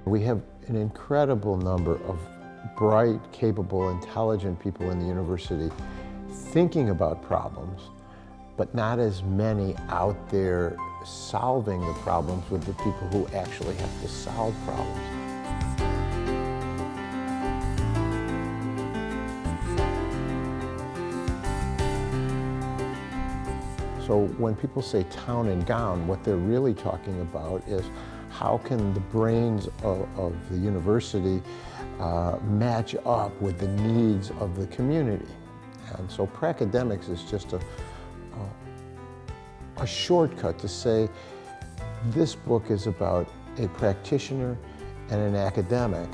We have an incredible number of bright, capable, intelligent people in the university thinking about problems, but not as many out there solving the problems with the people who actually have to solve problems. So when people say town and gown, what they're really talking about is how can the brains of the university match up with the needs of the community. And so Pracademics is just a shortcut to say this book is about a practitioner and an academic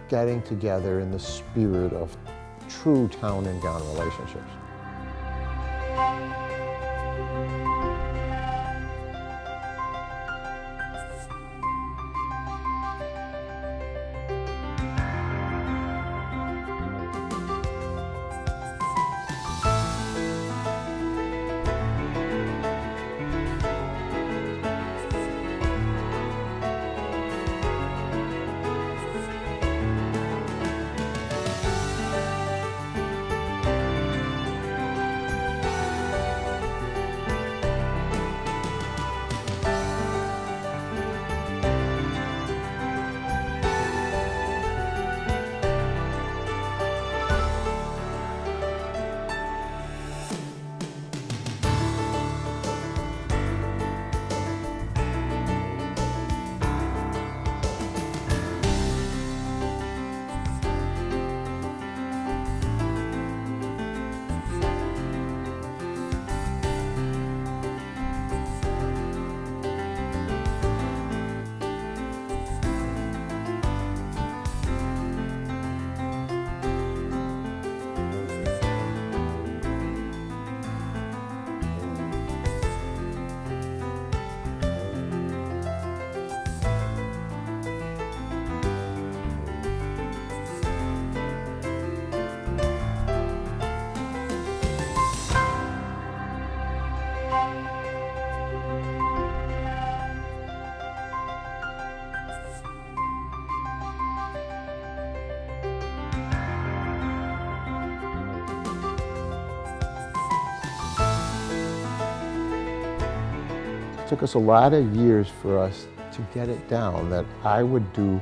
getting together in the spirit of true town and gown relationships. It took us a lot of years for us to get it down that I would do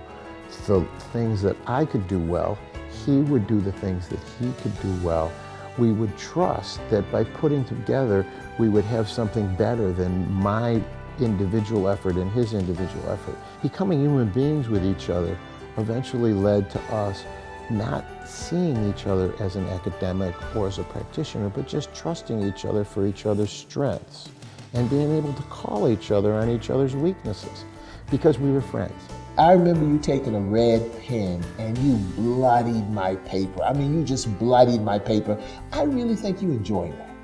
the things that I could do well, he would do the things that he could do well. We would trust that by putting together, we would have something better than my individual effort and his individual effort. Becoming human beings with each other eventually led to us not seeing each other as an academic or as a practitioner, but just trusting each other for each other's strengths and being able to call each other on each other's weaknesses because we were friends. I remember you taking a red pen and you bloodied my paper. I mean, you just bloodied my paper. I really think you enjoyed that.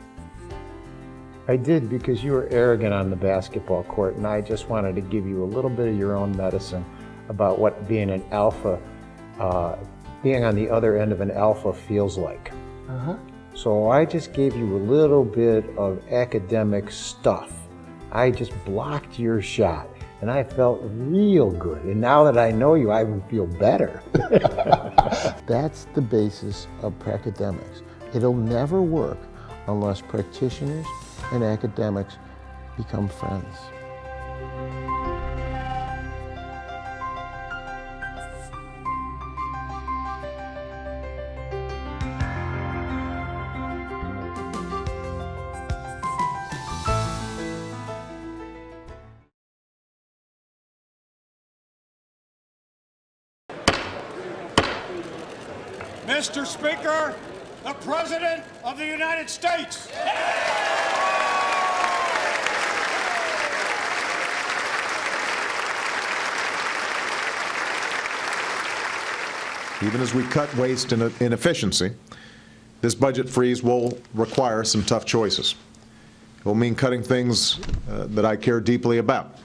I did, because you were arrogant on the basketball court, and I just wanted to give you a little bit of your own medicine about what being an alpha, being on the other end of an alpha feels like. So I just gave you a little bit of academic stuff. I just blocked your shot, and I felt real good. And now that I know you, I even feel better. That's the basis of Pracademics. It'll never work unless practitioners and academics become friends. Mr. Speaker, the President of the United States. Even as we cut waste and inefficiency, this budget freeze will require some tough choices. It will mean cutting things that I care deeply about.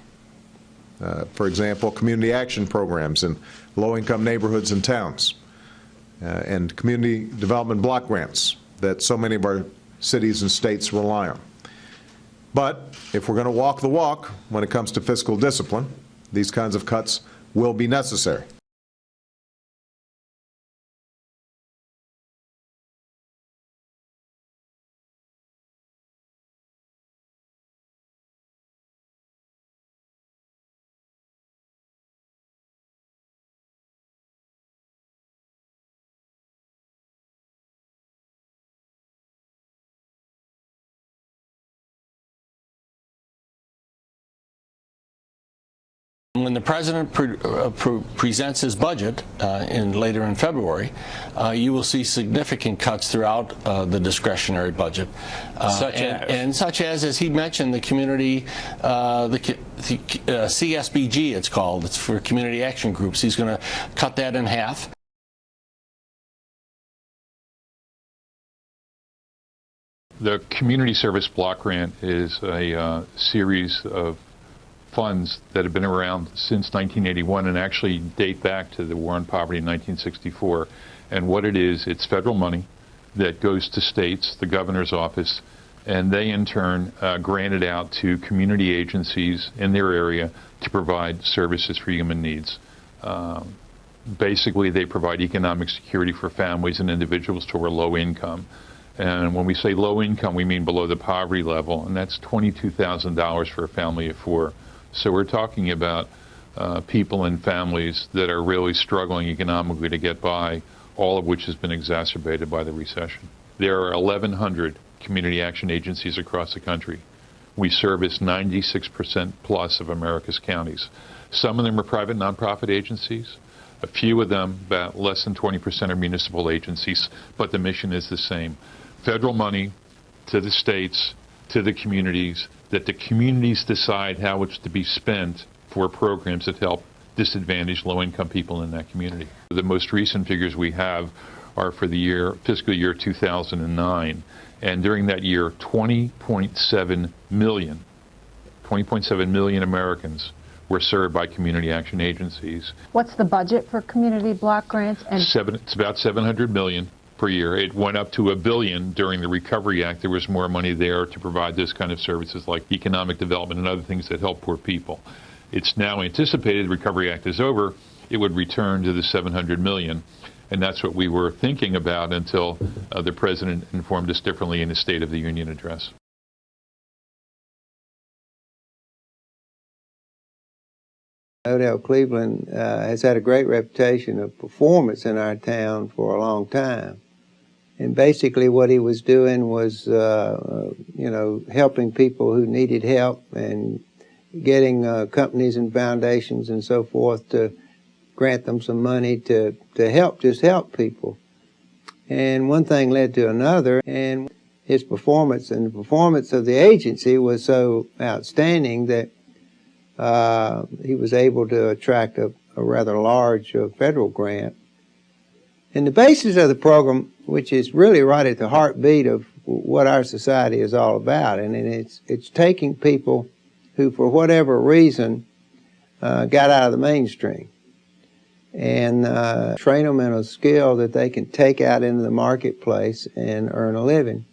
For example, community action programs in low-income neighborhoods and towns, and community development block grants that so many of our cities and states rely on. But if we're going to walk the walk when it comes to fiscal discipline, these kinds of cuts will be necessary. When the president presents his budget later in February, you will see significant cuts throughout the discretionary budget. Such as he mentioned, the community, the CSBG it's called, it's for community action groups. He's going to cut that in half. The Community Service Block Grant is a series of funds that have been around since 1981 and actually date back to the War on Poverty in 1964. And what it is, it's federal money that goes to states, the governor's office, and they in turn grant it out to community agencies in their area to provide services for human needs. Basically, they provide economic security for families and individuals who are low income. And when we say low income, we mean below the poverty level, and that's $22,000 for a family of four. So we're talking about people and families that are really struggling economically to get by, all of which has been exacerbated by the recession. There are 1,100 community action agencies across the country. We service 96% plus of America's counties. Some of them are private nonprofit agencies. A few of them, about less than 20%, are municipal agencies, but the mission is the same. Federal money to the states, to the communities, that the communities decide how it's to be spent for programs that help disadvantaged low-income people in that community. The most recent figures we have are for the fiscal year 2009, and during that year, 20.7 million Americans were served by community action agencies. What's the budget for community block grants? It's about $700 million. Per year. It went up to $1 billion during the Recovery Act. There was more money there to provide this kind of services like economic development and other things that help poor people. It's now anticipated the Recovery Act is over, it would return to the $700 million. And that's what we were thinking about until the president informed us differently in his State of the Union address. Odell Cleveland has had a great reputation of performance in our town for a long time. And basically what he was doing was, helping people who needed help and getting companies and foundations and so forth to grant them some money to help people. And one thing led to another, and his performance and the performance of the agency was so outstanding that he was able to attract a rather large federal grant. And the basis of the program, which is really right at the heartbeat of what our society is all about, and it's taking people who, for whatever reason, got out of the mainstream and train them in a skill that they can take out into the marketplace and earn a living.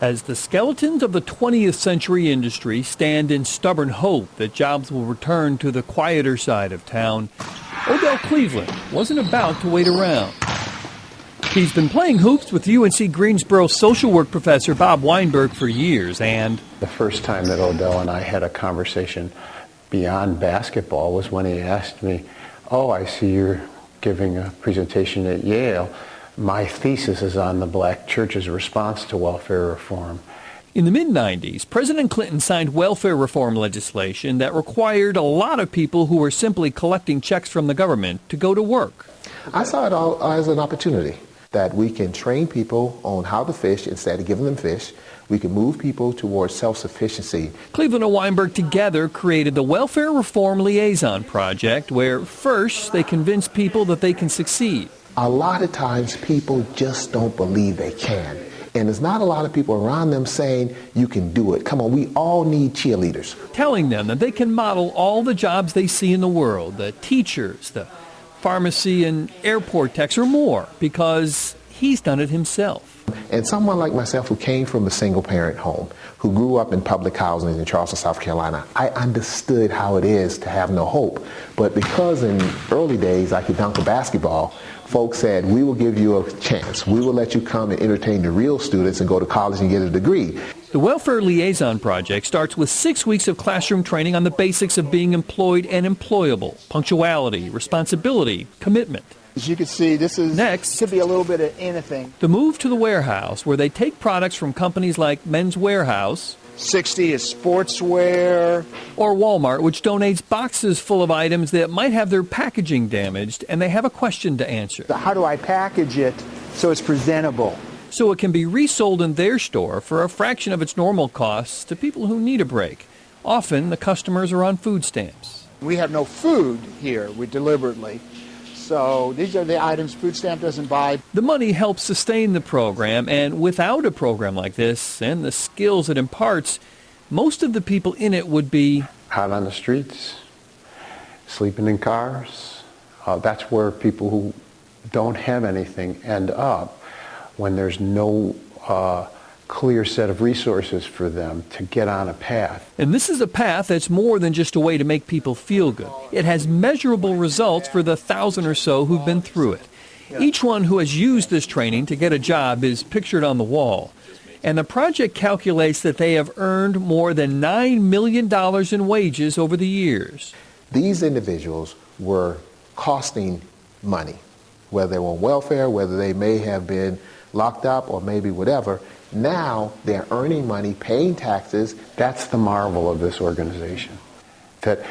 As the skeletons of the 20th century industry stand in stubborn hope that jobs will return to the quieter side of town, Odell Cleveland wasn't about to wait around. He's been playing hoops with UNC Greensboro social work professor Bob Weinberg for years, and The first time that Odell and I had a conversation beyond basketball was when he asked me, "Oh, I see you're giving a presentation at Yale. My thesis is on the black church's response to welfare reform." in the mid-90s, President Clinton signed welfare reform legislation that required a lot of people who were simply collecting checks from the government to go to work. I saw it all as an opportunity that we can train people on how to fish instead of giving them fish. We can move people towards self-sufficiency. Cleveland and Weinberg together created the Welfare Reform Liaison Project, where first they convinced people that they can succeed. A lot of times people just don't believe they can. And there's not a lot of people around them saying, you can do it. Come on, we all need cheerleaders. Telling them that they can model all the jobs they see in the world, the teachers, the pharmacy and airport techs or more, because he's done it himself. And someone like myself who came from a single-parent home, who grew up in public housing in Charleston, South Carolina, I understood how it is to have no hope. But because in early days I could dunk a basketball, folks said, we will give you a chance. We will let you come and entertain the real students and go to college and get a degree. The Welfare Liaison Project starts with 6 weeks of classroom training on the basics of being employed and employable, punctuality, responsibility, commitment. As you can see, this is next could be a little bit of anything. The move to the warehouse, where they take products from companies like Men's Warehouse, 60 is sportswear, or Walmart, which donates boxes full of items that might have their packaging damaged, and they have a question to answer. How do I package it so it's presentable? So it can be resold in their store for a fraction of its normal costs to people who need a break. Often, the customers are on food stamps. We have no food here, we deliberately. So these are the items food stamp doesn't buy. The money helps sustain the program, and without a program like this and the skills it imparts, most of the people in it would be out on the streets, sleeping in cars. That's where people who don't have anything end up when there's no clear set of resources for them to get on a path. And this is a path that's more than just a way to make people feel good. It has measurable results for the 1,000 or so who've been through it. Each one who has used this training to get a job is pictured on the wall. And the project calculates that they have earned more than $9 million in wages over the years. These individuals were costing money, whether they were on welfare, whether they may have been locked up or maybe whatever. Now they're earning money, paying taxes. That's the marvel of this organization, that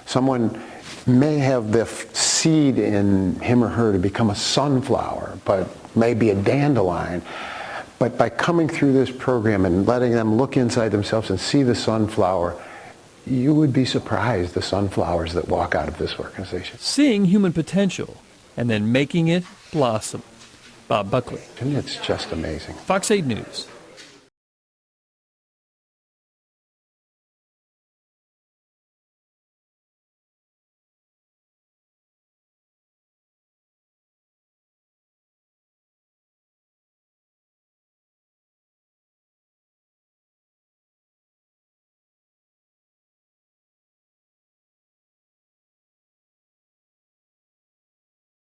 someone may have the seed in him or her to become a sunflower, but maybe a dandelion. But by coming through this program and letting them look inside themselves and see the sunflower, you would be surprised the sunflowers that walk out of this organization. Seeing human potential and then making it blossom. Bob Buckley. And it's just amazing. Fox 8 News.